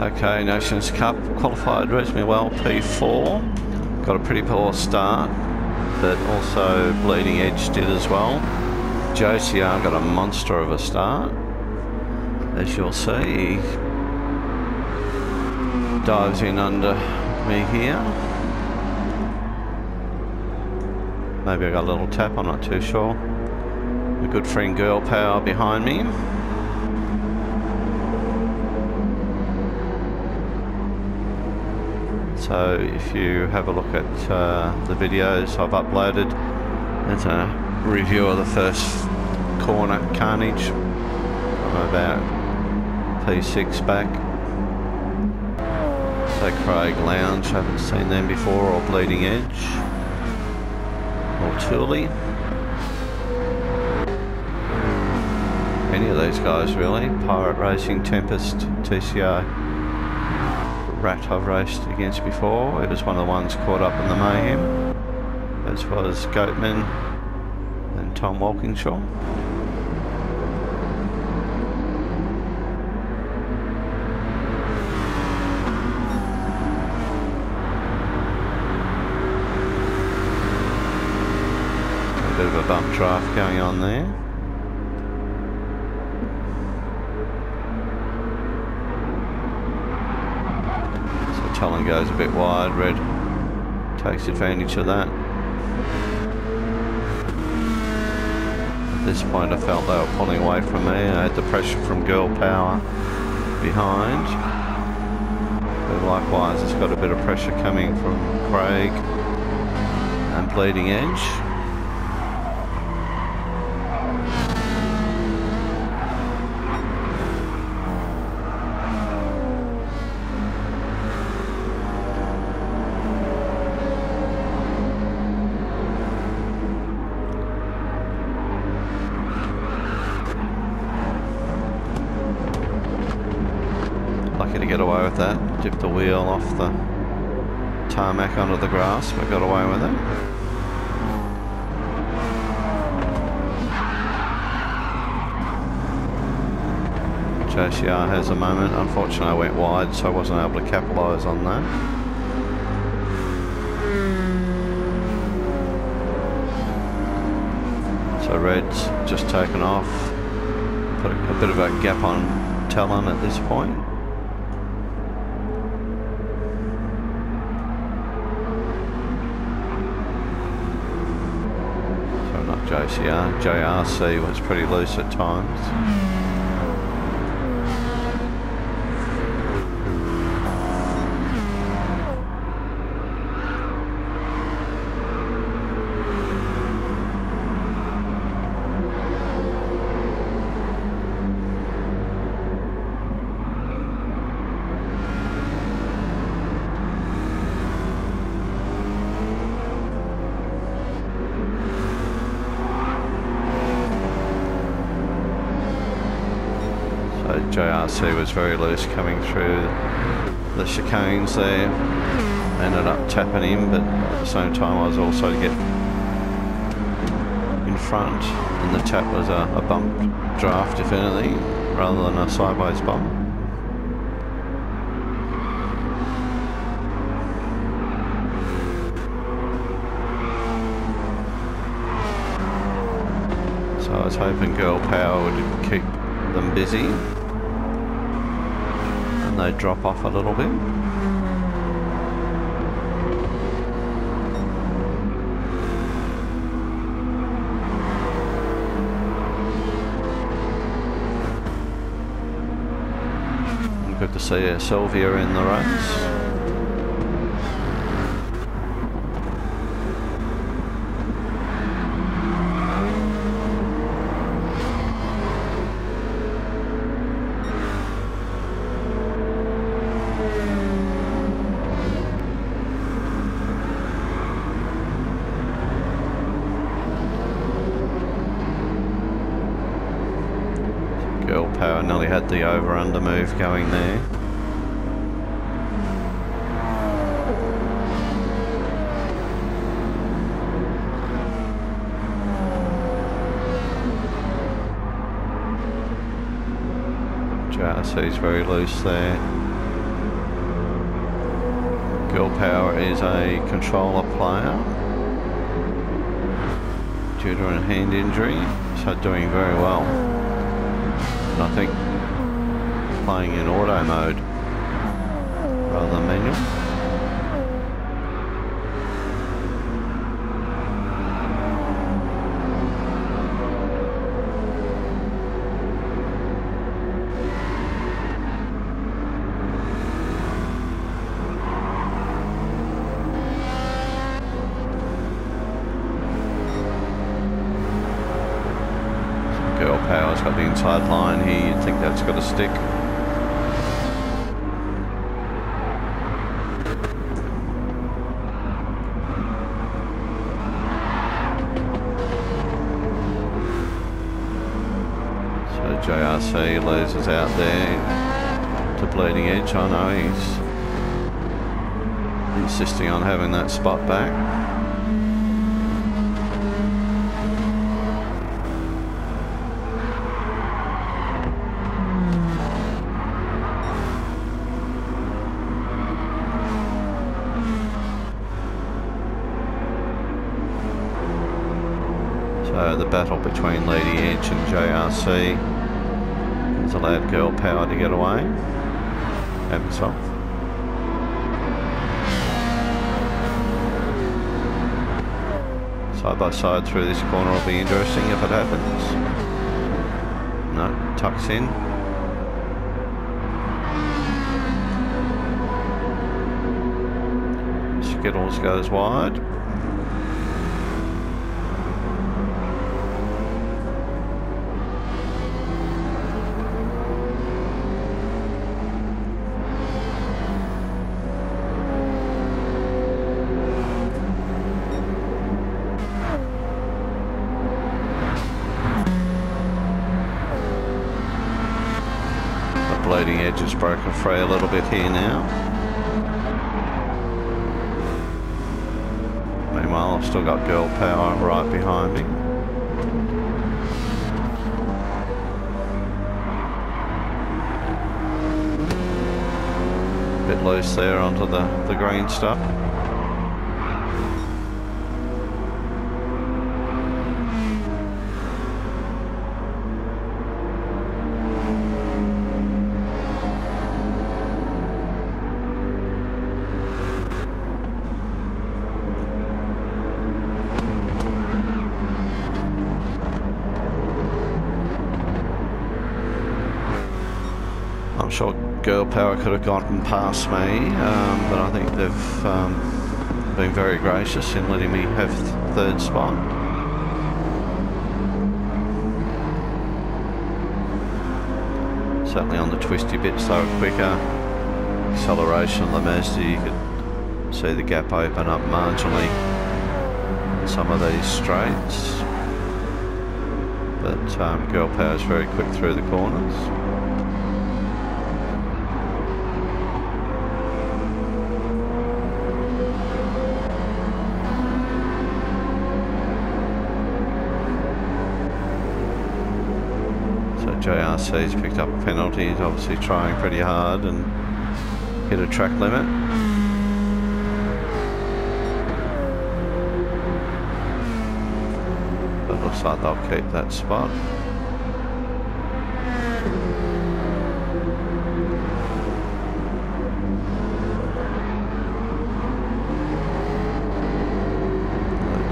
Okay, Nations Cup qualified reasonably well, P4. Got a pretty poor start, but also Bleeding Edge did as well. JCR got a monster of a start, as you'll see. He dives in under me here. Maybe I got a little tap, I'm not too sure. A good friend Girl Power behind me. So if you have a look at the videos I've uploaded, there's a review of the first corner carnage from about P6 back. So Craig Lounge, haven't seen them before, or Bleeding Edge, or Thule. Any of these guys really. Pirate Racing, Tempest, TCR. Rat I've raced against before. It was one of the ones caught up in the mayhem, as was Goatman and Tom Walkinshaw. A bit of a bump draft going on there. Talon goes a bit wide, Red takes advantage of that. At this point I felt they were pulling away from me. I had the pressure from Girl Power behind. But likewise it's got a bit of pressure coming from Craig and Bleeding Edge. Lucky to get away with that. Dipped the wheel off the tarmac onto the grass, but got away with it. JCR has a moment. Unfortunately I went wide, so I wasn't able to capitalise on that. So Red's just taken off. Put a bit of a gap on Talon at this point. JCR, JRC was pretty loose at times. JRC was very loose coming through the chicanes there. Ended up tapping him, but at the same time I was also to get in front, and the tap was a bump draft if anything, rather than a sideways bump. So I was hoping Girl Power would keep them busy. They drop off a little bit. Good to see Sylvia in the race. Girl Power nearly had the over-under move going there. JRC's very loose there. Girl Power is a controller player due to a hand injury, so doing very well. And I think playing in auto mode rather than manual. Girl Power's got the inside line here, you'd think that's got to stick. JRC loses out there to Bleeding Edge. I know he's insisting on having that spot back. So the battle between Leading Edge and JRC has allowed Girl Power to get away. And myself. Side by side through this corner will be interesting if it happens. No, tucks in. Skittles goes wide. Bleeding Edge has broken free a little bit here now. Meanwhile, I've still got Girl Power right behind me. Bit loose there onto the green stuff. I'm sure Girl Power could have gotten past me, but I think they've been very gracious in letting me have third spot. Certainly on the twisty bits they were quicker. Acceleration on the Mazda, you could see the gap open up marginally in some of these straights. But Girl Power is very quick through the corners. JRC's picked up a penalty. He's obviously trying pretty hard and hit a track limit. But looks like they'll keep that spot.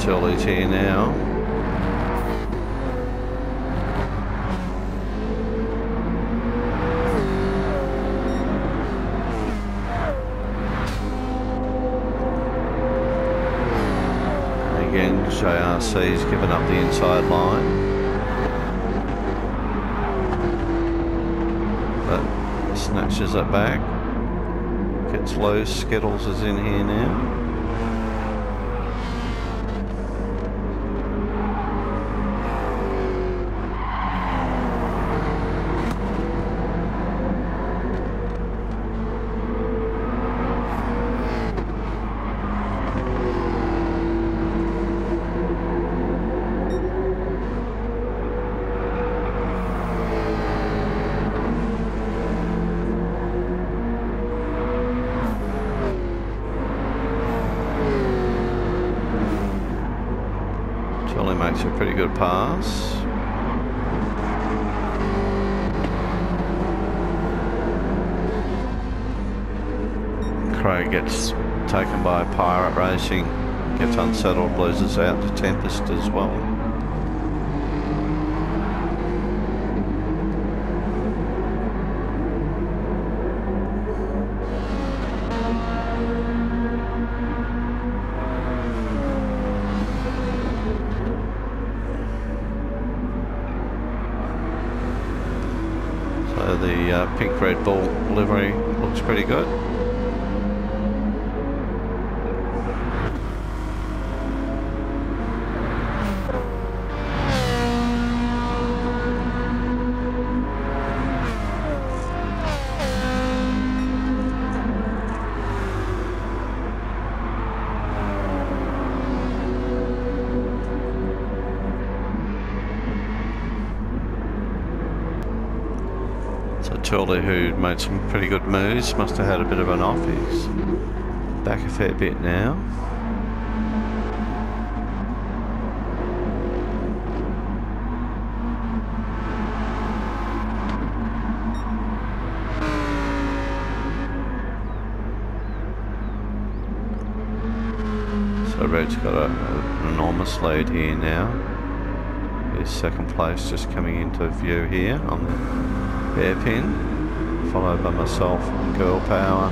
Tilly's here now. Again, JRC's given up the inside line, but snatches it back, gets loose. Skittles is in here now. Makes a pretty good pass. Craig gets taken by Pirate Racing, gets unsettled, loses out to Tempest as well. So the pink Red Bull livery looks pretty good. Tully, who made some pretty good moves, must have had a bit of an off. He's back a fair bit now. So Red's got an enormous lead here now. His second place just coming into view here on the hairpin, followed by myself and Girl Power.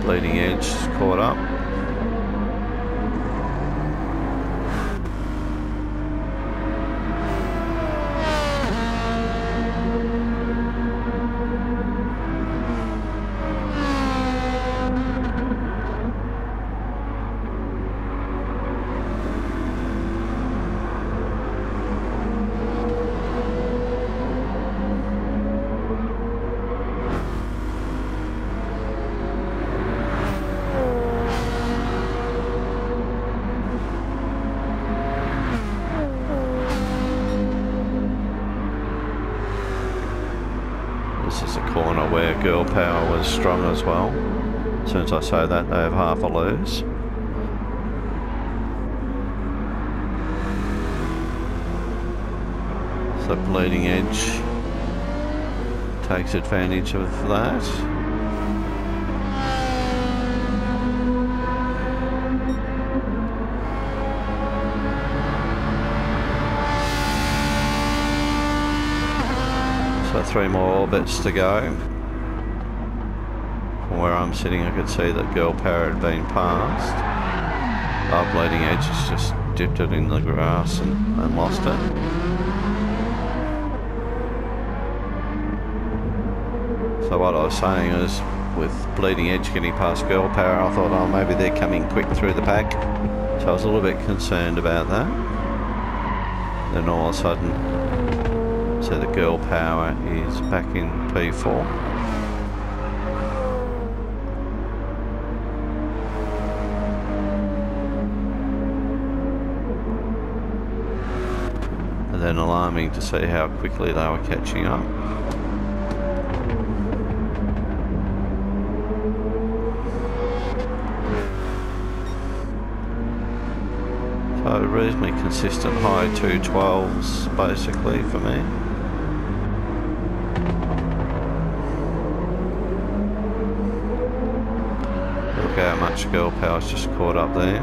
Bleeding Edge caught up. This is a corner where Girl Power was strong as well. As soon as I say that, they have half a lose. So Bleeding Edge takes advantage of that. So 3 more orbits to go. From where I'm sitting, I could see that Girl Power had been passed. Our Bleeding Edge has just dipped it in the grass and lost it. So what I was saying is, with Bleeding Edge getting past Girl Power, I thought, oh, maybe they're coming quick through the pack. So I was a little bit concerned about that. Then all of a sudden, so the Girl Power is back in P4. And then alarming to see how quickly they were catching up. So reasonably consistent high 212s basically for me. Look how much Girl Power's just caught up there.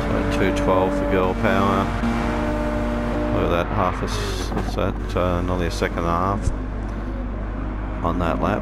So 212 for Girl Power. Look at that, half is that nearly a second and a half on that lap.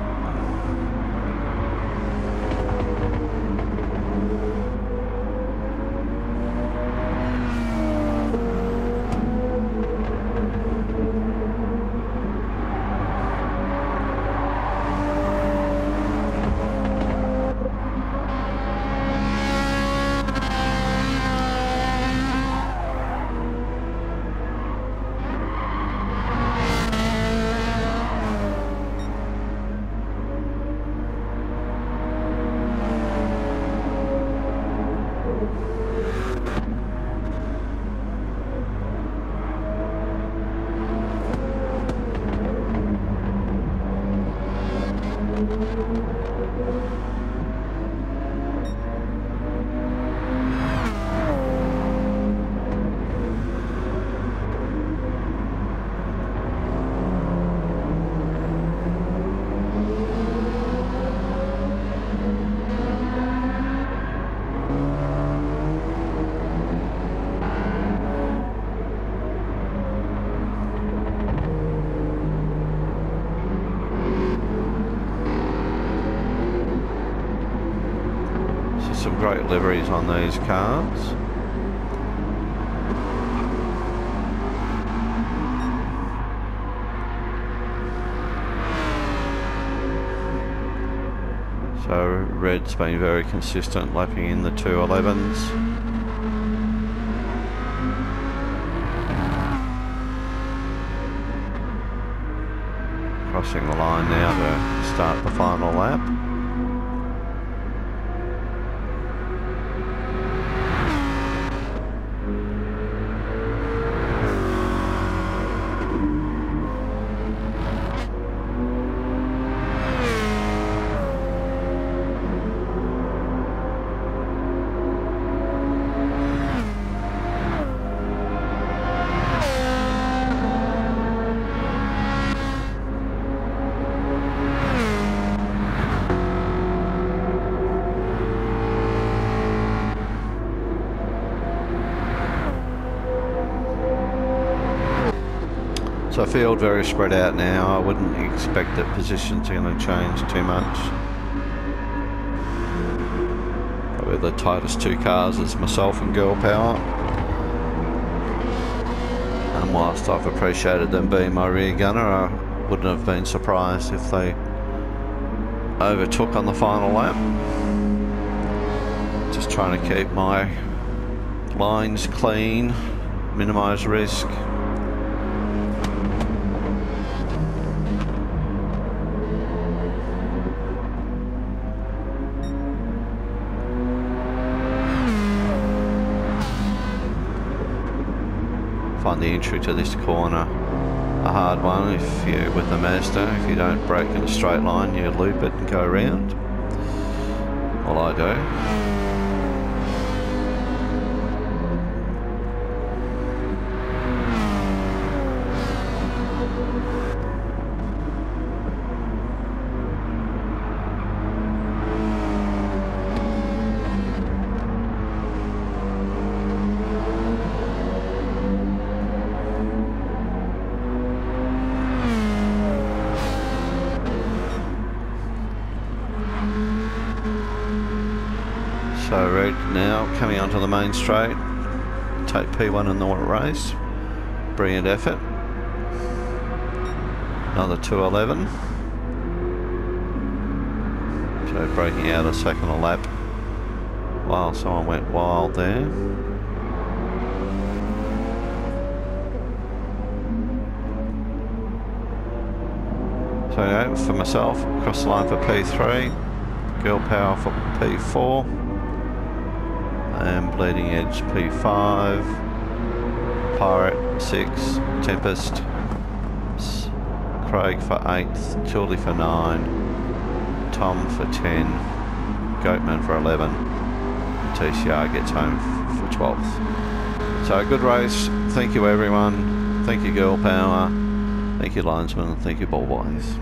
great liveries on these cars. So red's been very consistent, lapping in the 211s. Crossing the line now to start the final lap. So field very spread out now. I wouldn't expect that positions are going to change too much. Probably the tightest two cars is myself and Girl Power. And whilst I've appreciated them being my rear gunner, I wouldn't have been surprised if they overtook on the final lap. Just trying to keep my lines clean, minimise risk. Find the entry to this corner a hard one if you're with the Mazda. If you don't brake in a straight line, you loop it and go around. Well, I do. So red now coming onto the main straight, take P1 in the race, brilliant effort, another 211, so breaking out a second a lap while someone went wild there. So yeah, for myself, across the line for P3, Girl Power for P4, and Bleeding Edge P5, Pirate 6, Tempest, Craig for 8th, Tildy for 9, Tom for 10, Goatman for 11, TCR gets home for 12th. So a good race. Thank you everyone, thank you Girl Power, thank you linesman, thank you ball boys.